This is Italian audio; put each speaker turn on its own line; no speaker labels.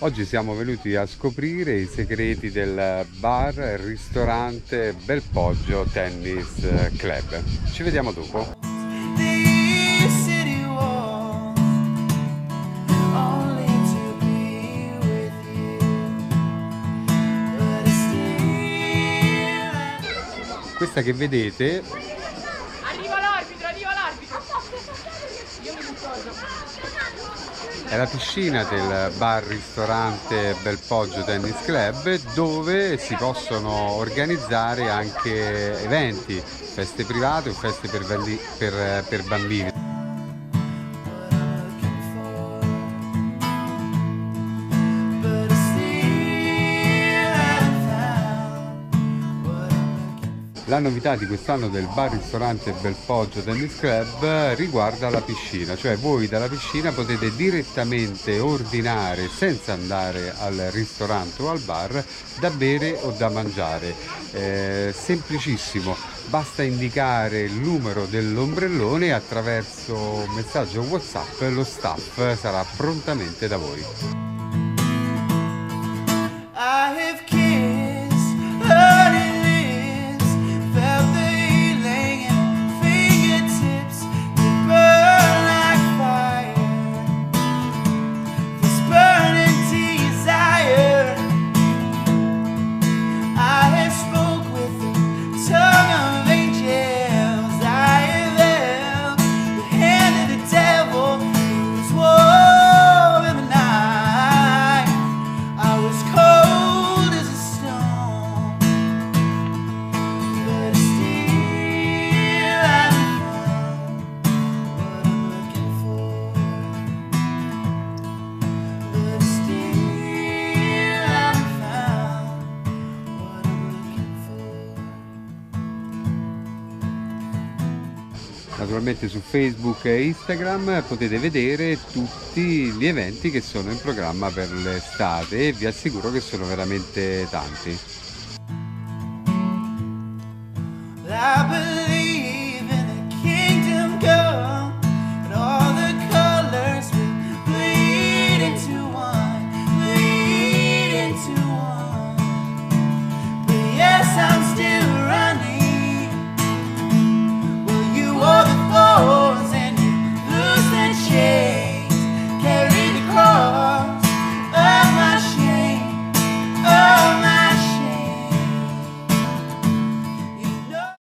Oggi siamo venuti a scoprire i segreti del bar e ristorante Bel Poggio Tennis Club. Ci vediamo dopo.
The city walls, only to be with you. But still
Questa che vedete
Arriva l'arbitro, arriva l'arbitro! Io mi ricordo.
è la piscina del bar ristorante Bel Poggio Tennis Club, dove si possono organizzare anche eventi, feste private o feste per bambini.
but still haven't found what I'm looking for.
La novità di quest'anno del bar ristorante Bel Poggio Tennis Club riguarda la piscina, cioè voi dalla piscina potete direttamente ordinare, senza andare al ristorante o al bar, da bere o da mangiare. Semplicissimo, basta indicare il numero dell'ombrellone e attraverso un messaggio WhatsApp lo staff sarà prontamente da voi.
I have kissed honey lips, felt the healing in fingertips that burn like fire. This burning desire. I have spoke with the tongue of angels. I have held the hand of the devil. It was warm in the night. I was cold as a stone, but still I found what I'm looking for. But still I found what I'm looking for.
Naturalmente su Facebook e Instagram potete vedere tutti gli eventi che sono in programma per l'estate e vi assicuro che sono veramente tanti.